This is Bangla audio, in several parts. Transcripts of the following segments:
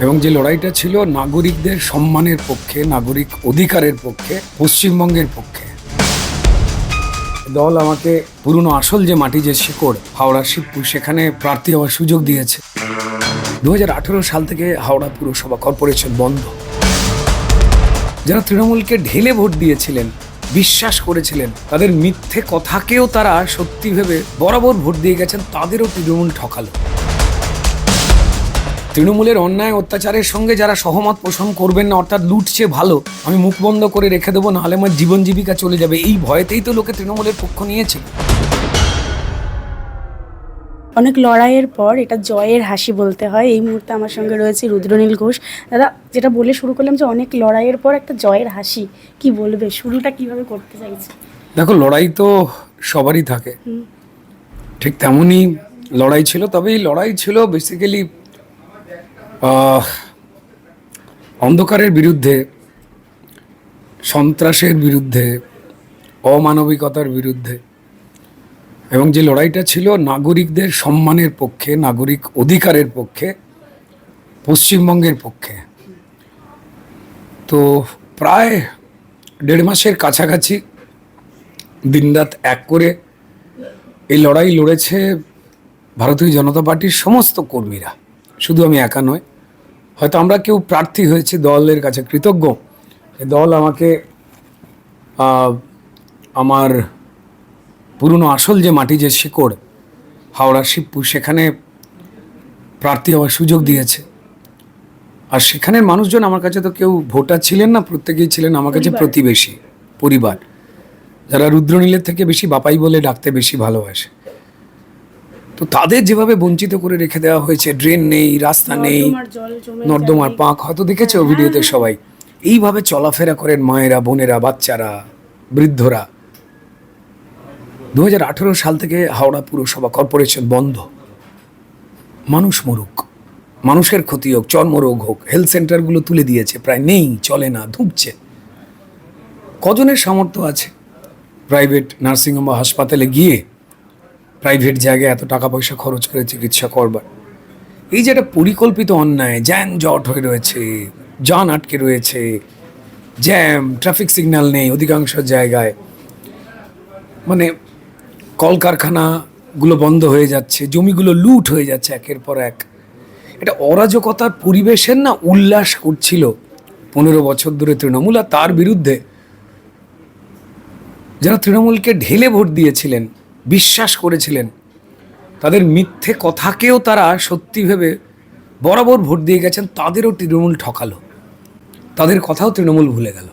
এবং যে লড়াইটা ছিল নাগরিকদের সম্মানের পক্ষে, নাগরিক অধিকারের পক্ষে, পশ্চিমবঙ্গের পক্ষে। দল আমাকে পুরনো আসল যে মাটি, যে শিকড়, হাওড়া শিবপুর, সেখানে প্রার্থী হওয়ার সুযোগ দিয়েছে। 2018 সাল থেকে হাওড়া পুরসভা কর্পোরেশন বন্ধ। যারা তৃণমূলকে ঢেলে ভোট দিয়েছিলেন, বিশ্বাস করেছিলেন, তাদের মিথ্যে কথাকেও তারা সত্যি ভেবে বরাবর ভোট দিয়ে গেছেন, তাদেরও তৃণমূল ঠকালো। তৃণমূলের অন্যায় অত্যাচারের সঙ্গে যারা সহমত পোষণ করবেন না, অর্থাৎ লুটছে ভালো, আমি মুখ বন্ধ করে রেখে দেবো, নাহলে আমার জীবন জীবিকা চলে যাবে, এই ভয়েতেই তো লোকে তৃণমূলের পক্ষ নিয়েছিল। অনেক লড়াইয়ের পর এটা জয়ের হাসি বলতে হয়। এই মুহূর্তে আমার সঙ্গে রয়েছে রুদ্রনীল ঘোষ। দাদা, যেটা বলে শুরু করলাম যে অনেক লড়াইয়ের পর একটা জয়ের হাসি, কি বলবে, শুরুটা কিভাবে করতে চাইছে? দেখো, লড়াই তো সবারই থাকে, ঠিক তেমনই লড়াই ছিল। তবে এই লড়াই ছিল বেসিক্যালি অন্ধকারের বিরুদ্ধে, সন্ত্রাসের বিরুদ্ধে, অমানবিকতার বিরুদ্ধে, এবং যে লড়াইটা ছিল নাগরিকদের সম্মানের পক্ষে, নাগরিক অধিকারের পক্ষে, পশ্চিমবঙ্গের পক্ষে। তো প্রায় 1.5 মাসের কাছাকাছি দিনরাত এক করে এই লড়াই লড়েছে ভারতীয় জনতা পার্টির সমস্ত কর্মীরা, শুধু আমি একা নয়। হয়তো আমরা কেউ প্রার্থী হয়েছি, দলের কাছে কৃতজ্ঞ। দল আমাকে আমার পুরনো আসল যে মাটি, যে শিকড়, হাওড়া শিবপুর, সেখানে প্রার্থী হওয়ার সুযোগ দিয়েছে। আর সেখানের মানুষজন আমার কাছে তো কেউ ভোটার ছিলেন না, প্রত্যেকেই ছিলেন আমার কাছে প্রতিবেশী, পরিবার, যারা রুদ্রনীলের থেকে বেশি বাপাই বলে ডাকতে বেশি ভালোবাসে। তো তাদের যেভাবে বঞ্চিত করে রেখে দেওয়া হয়েছে, ড্রেন নেই, রাস্তা নেই, নর্দমার পাঁক, হয়তো দেখেছো ভিডিওতে সবাই, এইভাবে চলাফেরা করেন মায়েরা, বোনেরা, বাচ্চারা, বৃদ্ধরা। 2018 সাল থেকে হাওড়া পুরসভা কর্পোরেশন বন্ধ। মানুষ মরুক, মানুষের ক্ষতি হোক, চর্মরোগ হোক, হেলথ সেন্টারগুলো তুলে দিয়েছে, প্রায় নেই, চলে না, ধুঁকছে। কজনের সামর্থ্য আছে প্রাইভেট নার্সিংহোম বা হাসপাতালে গিয়ে প্রাইভেট জায়গায় এত টাকা পয়সা খরচ করে চিকিৎসা করবার? এই যে একটা পরিকল্পিত অন্যায়, যানজট হয়ে রয়েছে, যান আটকে রয়েছে, জ্যাম, ট্রাফিক সিগন্যাল নেই অধিকাংশ জায়গায়, মানে কলকারখানাগুলো বন্ধ হয়ে যাচ্ছে, জমিগুলো লুট হয়ে যাচ্ছে একের পর এক। এটা অরাজকতার পরিবেশের না উল্লাস করছিল 15 বছর ধরে তৃণমূল। আর তার বিরুদ্ধে যারা তৃণমূলকে ঢেলে ভোট দিয়েছিলেন, বিশ্বাস করেছিলেন, তাদের মিথ্যে কথাকেও তারা সত্যি ভেবে বরাবর ভোট দিয়ে গেছেন, তাদেরও তৃণমূল ঠকালো, তাদের কথাও তৃণমূল ভুলে গেল।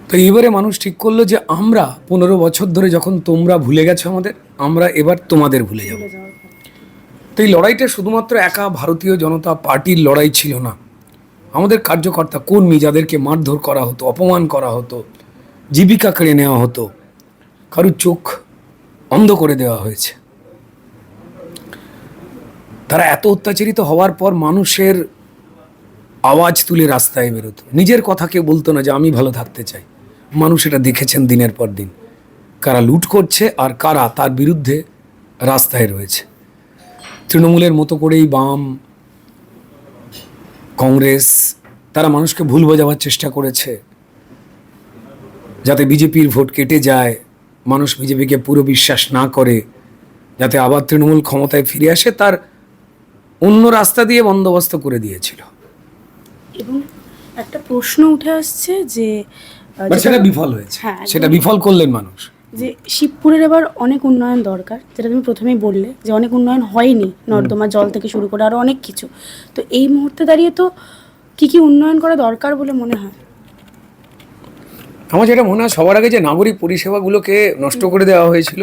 তো এবারে মানুষ ঠিক করলো যে আমরা 15 বছর ধরে যখন তোমরা ভুলে গেছো আমাদের, আমরা এবার তোমাদের ভুলে যাব। তো এই লড়াইটা শুধুমাত্র একা ভারতীয় জনতা পার্টির লড়াই ছিল না। আমাদের কার্যকর্তা কর্মী যাদেরকে মারধর করা হতো, অপমান করা হতো, জীবিকা কেড়ে নেওয়া হতো, কারুর চোখ অন্ধ করে দেওয়া হয়েছে, তারা এত অত্যাচারিত হওয়ার পর মানুষের আওয়াজ তুলে রাস্তায় বেরোতো, নিজের কথা কেউ বলতো না যে আমি ভালো থাকতে চাই। মানুষ এটা দেখেছেন দিনের পর দিন, কারা লুট করছে আর কারা তার বিরুদ্ধে রাস্তায় রয়েছে। তৃণমূলের মতো করেই বাম, কংগ্রেস, তারা মানুষকে ভুল বোঝাবার চেষ্টা করেছে, যাতে বিজেপির ভোট কেটে যায়, মানুষ বিজেপিকে পুরো বিশ্বাস না করে, যাতে আবার তৃণমূল ক্ষমতায় ফিরে আসে, তার অন্য রাস্তা দিয়ে বন্দোবস্ত করে দিয়েছিল। এবং একটা প্রশ্ন উঠে আসছে যে সেটা বিফল হয়েছে, সেটা বিফল করলেন মানুষ। যে শিবপুরের এবার অনেক উন্নয়ন দরকার, যেটা তুমি প্রথমেই বললে যে অনেক উন্নয়ন হয়নি, নর্দমা জল থেকে শুরু করে আরও অনেক কিছু। তো এই মুহূর্তে দাঁড়িয়ে তো কি উন্নয়ন করা দরকার বলে মনে হয়? আমার যেটা মনে হয়, সবার আগে যে নাগরিক পরিষেবাগুলোকে নষ্ট করে দেওয়া হয়েছিল,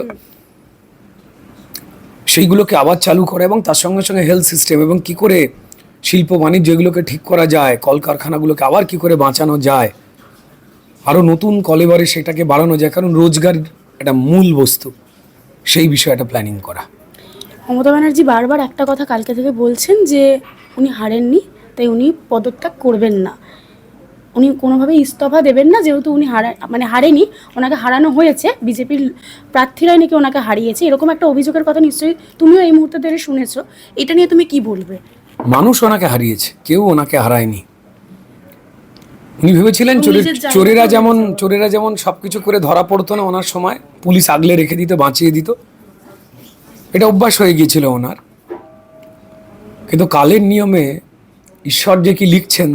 সেইগুলোকে আবার চালু করা, এবং তার সঙ্গে সঙ্গে হেলথ সিস্টেম, এবং কি করে শিল্প বাণিজ্য এগুলোকে ঠিক করা যায়, কলকারখানাগুলোকে আবার কি করে বাঁচানো যায়, আরও নতুন কলেবারে সেটাকে বাড়ানো যায়, কারণ রোজগার একটা মূল বস্তু, সেই বিষয়টা প্ল্যানিং করা। মমতা ব্যানার্জি বারবার একটা কথা কালকে থেকে বলছেন যে উনি হারেননি, তাই উনি পদত্যাগ করবেন না, উনি কোনোভাবেই ইস্তফা দেবেন না, যেহেতু উনি হারেনি, ওনাকে হারানো হয়েছে, বিজেপির প্রার্থীরাই নাকি ওনাকে হারিয়েছে, এরকম একটা অভিযোগের কথা নিশ্চয়ই তুমিও এই মুহূর্তে ধরে শুনেছো। এটা নিয়ে তুমি কি বলবে? মানুষ ওনাকে হারিয়েছে, কেউ ওনাকে হারায়নি। উনি ভেবেছিলেন নিজের জায়গা চোরেরা যেমন সবকিছু করে ধরা পড়তো না ওনার সময়, পুলিশ আগলে রেখে দিত, বাঁচিয়ে দিত, এটা অভ্যাস হয়ে গিয়েছিল ওনার। কিন্তু কালের নিয়মে ঈশ্বর যে কি লিখছেন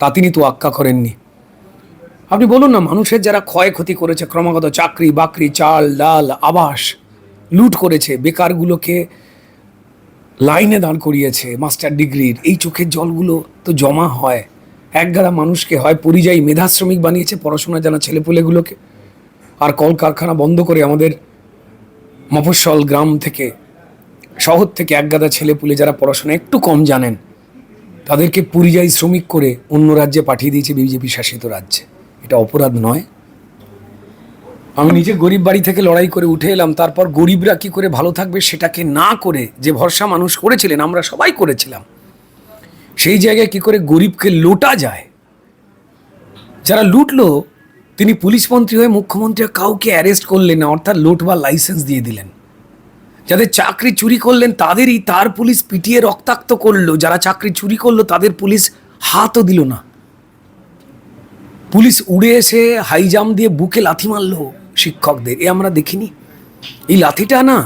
তা তিনি তোয়াক্কা করেননি। আপনি বলুন না, মানুষের যারা ক্ষয়ক্ষতি করেছে ক্রমাগত, চাকরি বাকরি, চাল ডাল, আবাস লুট করেছে, বেকারগুলোকে লাইনে দাঁড় করিয়েছে, মাস্টার ডিগ্রির এই চোখের জলগুলো তো জমা হয়। একগাদা মানুষকে হয় পরিযায়ী মেধাশ্রমিক বানিয়েছে পড়াশোনা জানা ছেলেপুলেগুলোকে, আর কলকারখানা বন্ধ করে আমাদের মফস্বল গ্রাম থেকে, শহর থেকে একগাদা ছেলেপুলে যারা পড়াশোনা একটু কম জানেন তাদেরকে পরিযায়ী শ্রমিক করে অন্য রাজ্যে পাঠিয়ে দিয়েছে বিজেপি শাসিত রাজ্যে। এটা অপরাধ নয়? আমি নিজে গরিব বাড়ি থেকে লড়াই করে উঠে এলাম, তারপর গরিবরা কি করে ভালো থাকবে সেটাকে না করে যে ভরসা মানুষ করেছিলেন, আমরা সবাই করেছিলাম, সেই জায়গায় কি করে গরিবকে লোটা যায়। যারা লুটলো তিনি পুলিশ মন্ত্রী হয়ে মুখ্যমন্ত্রী কাউকে অ্যারেস্ট করলেন না, অর্থাৎ লুট বা লাইসেন্স দিয়ে দিলেন। যাদের চাকরি চুরি করলেন তার পুলিশ পিটিয়ে রক্তাক্ত করলো, যারা চাকরি চুরি করলো তাদের পুলিশ হাতও দিল না। পুলিশ উড়ে এসে হাই জাম্প দিয়ে বুকে লাথি মারলো শিক্ষকদের, এ আমরা দেখিনি। এই লাথিটা না,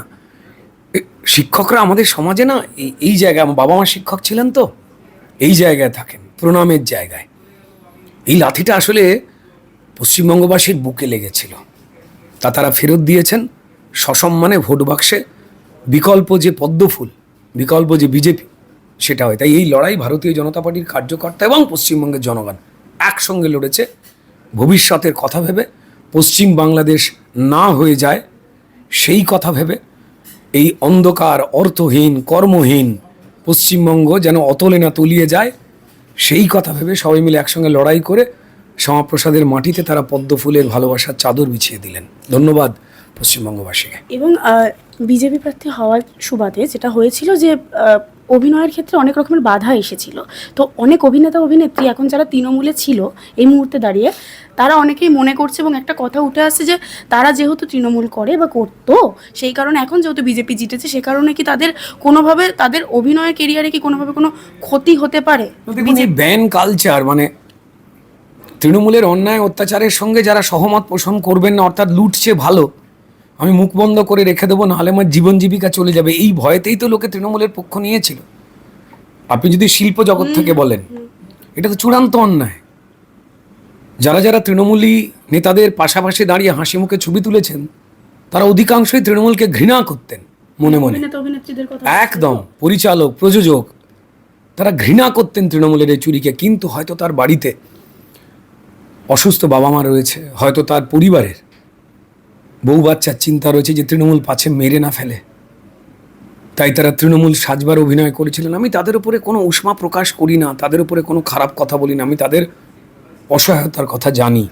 শিক্ষকরা আমাদের সমাজে না এই জায়গায়, আমার বাবা মা শিক্ষক ছিলেন তো, এই জায়গায় থাকেন, প্রণামের জায়গায়। এই লাথিটা আসলে পশ্চিমবঙ্গবাসীর বুকে লেগেছিল, তা তারা ফেরত দিয়েছেন সসম্মানে ভোট বাক্সে। বিকল্প যে পদ্মফুল, বিকল্প যে বিজেপি, সেটা হয়। তাই এই লড়াই ভারতীয় জনতা পার্টির কার্যকর্তা এবং পশ্চিমবঙ্গের জনগণ একসঙ্গে লড়েছে, ভবিষ্যতের কথা ভেবে, পশ্চিম বাংলাদেশ না হয়ে যায় সেই কথা ভেবে, এই অন্ধকার অর্থহীন কর্মহীন পশ্চিমবঙ্গ যেন অতলে না তলিয়ে যায় সেই কথা ভেবে সবাই মিলে একসঙ্গে লড়াই করে শ্যামাপ্রসাদের মাটিতে তারা পদ্মফুলের ভালোবাসার চাদর বিছিয়ে দিলেন। ধন্যবাদ পশ্চিমবঙ্গবাসীকে। এবং বিজেপি প্রার্থী হওয়ার সুবাদে যেটা হয়েছিল যে অভিনয়ের ক্ষেত্রে অনেক রকমের বাধা এসেছিল। তো অনেক অভিনেতা অভিনেত্রী এখন যারা তৃণমূলে ছিল এই মুহূর্তে দাঁড়িয়ে, তারা অনেকেই মনে করছে এবং একটা কথা উঠে আসছে যে তারা যেহেতু তৃণমূল করে বা করতো, সেই কারণে এখন যেহেতু বিজেপি জিতেছে সে কারণে কি তাদের কোনোভাবে তাদের অভিনয় কেরিয়ারে কি কোনোভাবে কোনো ক্ষতি হতে পারে? ব্যান কালচার মানে তৃণমূলের অন্যায় অত্যাচারের সঙ্গে যারা সহমত পোষণ করবেন না, অর্থাৎ লুটছে ভালো, আমি মুখ বন্ধ করে রেখে দেবো, নাহলে আমার জীবন জীবিকা চলে যাবে, এই ভয়েতেই তো লোকে তৃণমূলের পক্ষ নিয়েছিল। আপনি যদি শিল্প জগৎ থেকে বলেন, এটা তো চূড়ান্ত অন্যায়। যারা যারা তৃণমূলী নেতাদের পাশাপাশি দাঁড়িয়ে হাসি মুখে ছবি তুলেছেন তারা অধিকাংশই তৃণমূলকে ঘৃণা করতেন মনে মনে, একদম পরিচালক প্রযোজক তারা ঘৃণা করতেন তৃণমূলের এই চুরিকে। কিন্তু হয়তো তার বাড়িতে অসুস্থ বাবা মা রয়েছে, হয়তো তার পরিবারের বউ বাচ্চার চিন্তা রয়েছে যে তৃণমূল পাছে মেরে না ফেলে, তাই তারা তৃণমূল সাজবার অভিনয় করেছিলেন। আমি তাদের উপরে কোনো উষ্মা প্রকাশ করি না, তাদের উপরে কোনো খারাপ কথা বলি না, আমি তাদের অসহায়তার কথা জানি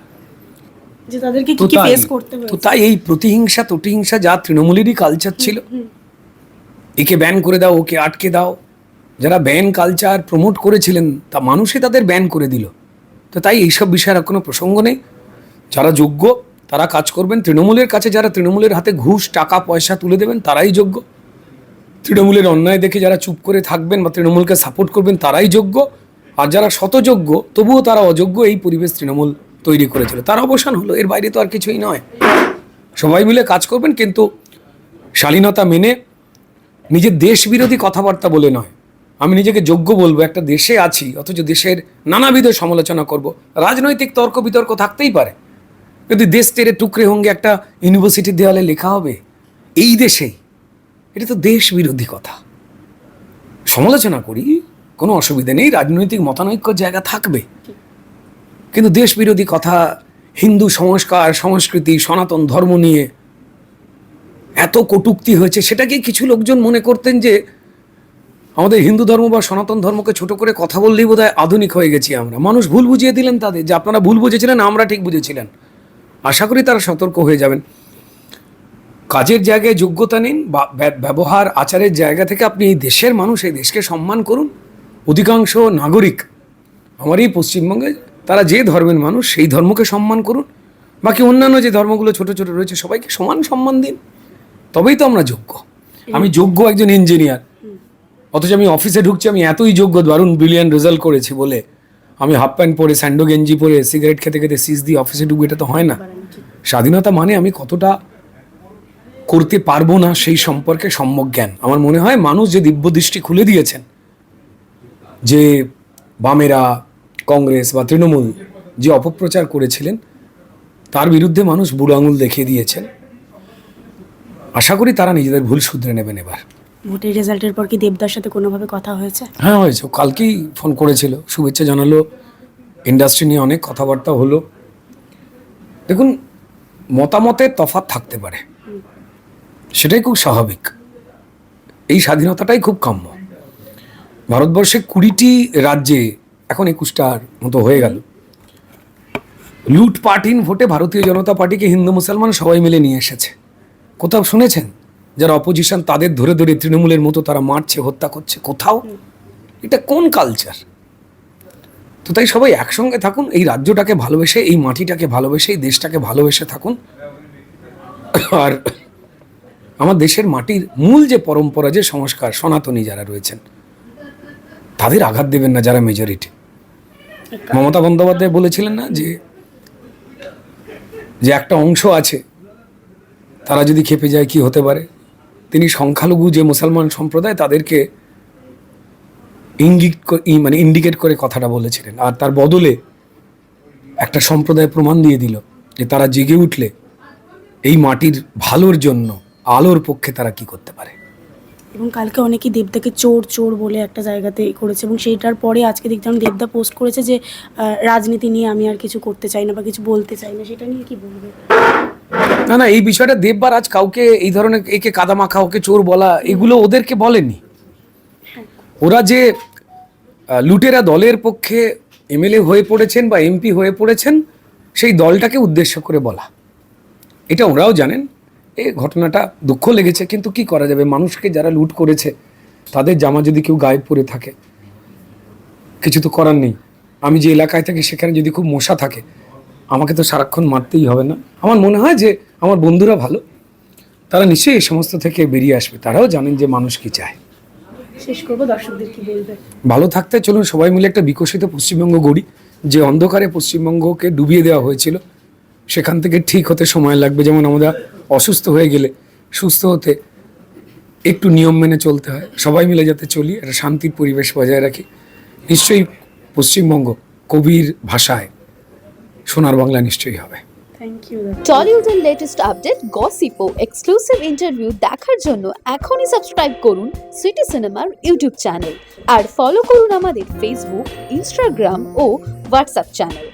যে তাদেরকে কি কি ফেস করতে হয়েছে। তো তাই এই প্রতিহিংসা যা তৃণমূলেরই কালচার ছিল, একে ব্যান করে দাও, ওকে আটকে দাও, যারা ব্যান কালচার প্রমোট করেছিলেন তা মানুষই তাদের ব্যান করে দিল। তো তাই এইসব বিষয়ের কোনো প্রসঙ্গ নেই। যারা যোগ্য তারা কাজ করবেন, তৃণমূলের কাছে যারা তৃণমূলের হাতে ঘুষ টাকা পয়সা তুলে দেবেন তারাই যোগ্য, তৃণমূলের অন্যায় দেখে যারা চুপ করে থাকবেন বা তৃণমূলকে সাপোর্ট করবেন তারাই যোগ্য, আর যারা শতযোগ্য তবুও তারা অযোগ্য। এই পরিবেশ তৃণমূল তৈরি করেছিল, তার অবসান হলো, এর বাইরে তো আর কিছুই নয়। সবাই মিলে কাজ করবেন, কিন্তু শালীনতা মেনে, নিজের দেশ বিরোধী কথাবার্তা বলে নয়। আমি নিজেকে যোগ্য বলবো, একটা দেশে আছি অথচ দেশের নানাবিধ সমালোচনা করব, রাজনৈতিক তর্ক বিতর্ক থাকতেই পারে, কিন্তু দেশ তেরে টুকরে হঙ্গে একটা ইউনিভার্সিটির দেওয়ালে লেখা হবে এই দেশেই, এটা তো দেশ বিরোধী কথা। সমালোচনা করি, কোনো অসুবিধা নেই, রাজনৈতিক মতানৈক্যর জায়গা থাকবে, কিন্তু দেশ বিরোধী কথা, হিন্দু সংস্কার সংস্কৃতি সনাতন ধর্ম নিয়ে এত কটূক্তি হয়েছে, সেটাকে কিছু লোকজন মনে করতেন যে আমাদের হিন্দু ধর্ম বা সনাতন ধর্মকে ছোট করে কথা বললেই বোধহয় আধুনিক হয়ে গেছি আমরা। মানুষ ভুল বুঝিয়ে দিলেন তাদের যে আপনারা ভুল বুঝেছিলেন, আমরা ঠিক বুঝেছিলেন। আশা করি তারা সতর্ক হয়ে যাবেন। কাজের জায়গায় যোগ্যতা নিন, বা ব্যবহার আচারের জায়গা থেকে আপনি এই দেশের মানুষ, এই দেশকে সম্মান করুন। অধিকাংশ নাগরিক আমার এই পশ্চিমবঙ্গে তারা যে ধর্মের মানুষ সেই ধর্মকে সম্মান করুন, বাকি অন্যান্য যে ধর্মগুলো ছোট ছোট রয়েছে সবাইকে সমান সম্মান দিন, তবেই তো আমরা যোগ্য। আমি যোগ্য একজন ইঞ্জিনিয়ার, অথচ আমি অফিসে ঢুকছি, আমি এতই যোগ্য, দারুণ ব্রিলিয়ান্ট রেজাল্ট করেছি বলে আমি হাফ প্যান্ট পরে স্যান্ডো গেঞ্জি পরে সিগারেট খেতে খেতে সিজ দিয়ে অফিসে ঢুকবো, এটা তো হয় না। স্বাধীনতা মানে আমি কতটা করতে পারবো না সেই সম্পর্কে সম্যক জ্ঞান। আমার মনে হয় মানুষ যে দিব্য দৃষ্টি খুলে দিয়েছেন, যে বামেরা, কংগ্রেস বা তৃণমূল যে অপপ্রচার করেছিলেন তার বিরুদ্ধে মানুষ বুড়ো আঙুল দেখিয়ে দিয়েছেন। আশা করি তারা নিজেদের ভুল শুধরে নেবেন এবার। ভোটের রেজাল্টের পর কি দেবদার সাথে কোনোভাবে কথা হয়েছে? হ্যাঁ হয়েছে, ও কালকেই ফোন করেছিল, শুভেচ্ছা জানালো, ইন্ডাস্ট্রি নিয়ে অনেক কথাবার্তা হলো। দেখুন, মতামতের তফাৎ থাকতে পারে, সেটাই খুব স্বাভাবিক, এই স্বাধীনতাটাই খুব কাম্য। ভারতবর্ষে 20টি রাজ্যে এখন 21টার মতো হয়ে গেল লুটপাটহীন ভোটে ভারতীয় জনতা পার্টিকে হিন্দু মুসলমান সবাই মিলে নিয়ে এসেছে। কোথাও শুনেছেন যারা অপোজিশন তাদের ধরে ধরে তৃণমূলের মতো তারা মারছে, হত্যা করছে? কোথাও? এটা কোন কালচার? তো তাই সবাই একসঙ্গে থাকুন, এই রাজ্যটাকে ভালোবেসে, এই মাটিটাকে ভালোবেসে, এই দেশটাকে ভালোবেসে থাকুন। আর আমার দেশের মাটির মূল যে পরম্পরা, যে সংস্কার, সনাতনী যারা রয়েছেন তাদের আঘাত দেবেন না যারা মেজরিটি। মমতা বন্দ্যোপাধ্যায় বলেছিলেন না যে যে একটা অংশ আছে তারা যদি খেপে যায় কি হতে পারে? তিনি সংখ্যালঘু যে মুসলমান সম্প্রদায় তাদেরকে ইন্ডিকেট করে কথাটা বলেছিলেন, আর তার বদলে একটা সম্প্রদায় প্রমাণ দিয়ে দিল যে তারা জেগে উঠলে এই মাটির ভালোর জন্য, আলোর পক্ষে তারা কি করতে পারে। এবং কালকে অনেকেই দেবদাকে চোর চোর বলে একটা জায়গাতে করেছে, এবং সেইটার পরে আজকে দেখলাম দেবদা পোস্ট করেছে যে রাজনীতি নিয়ে আমি আর কিছু করতে চাই না বা কিছু বলতে চাই না। সেটা নিয়ে কি বলবে? না না, এই বিষয়টা দেববার আজ কাউকে এই ধরনের একে কাদা মাখা, ওকে চোর বলা, এগুলো ওদেরকে বলেনি। ওরা যে লুটেরা দলের পক্ষে এমএলএ হয়ে পড়েছেন বা এমপি হয়ে পড়েছেন, সেই দলটাকে উদ্দেশ্য করে বলা, এটা ওরাও জানেন। এই ঘটনাটা দুঃখ লেগেছে, কিন্তু কি করা যাবে, মানুষকে যারা লুট করেছে তাদের জামা যদি কেউ গায়ে পরে থাকে কিছু তো করার নেই। আমি যে এলাকায় থাকি সেখানে যদি খুব মশা থাকে আমাকে তো সারাক্ষণ মারতেই হবে না। আমার মনে হয় যে আমার বন্ধুরা ভালো, তারা নিশ্চয়ই এই সমস্ত থেকে বেরিয়ে আসবে, তারাও জানেন যে মানুষ কি চায়। শেষ করবো, দর্শকদের কি বলবে? ভালো থাকতে চলুন সবাই মিলে একটা বিকশিত পশ্চিমবঙ্গ গড়ি। যে অন্ধকারে পশ্চিমবঙ্গকে ডুবিয়ে দেওয়া হয়েছিল সেখান থেকে ঠিক হতে সময় লাগবে। যেমন আমরা অসুস্থ হয়ে গেলে সুস্থ হতে একটু নিয়ম মেনে চলতে হয়, সবাই মিলে যাতে চলি, একটা শান্তির পরিবেশ বজায় রাখি। নিশ্চয়ই পশ্চিমবঙ্গ কবির ভাষায় সোনার বাংলা নিশ্চয়ই হবে। টলিউডের লেটেস্ট আপডেট, গসিপ ও এক্সক্লুসিভ ইন্টারভিউ দেখার জন্য এখনই সাবস্ক্রাইব করুন সিটি সিনেমার ইউটিউব চ্যানেল আর ফলো করুন আমাদের ফেসবুক, ইনস্টাগ্রাম ও হোয়াটসঅ্যাপ চ্যানেল।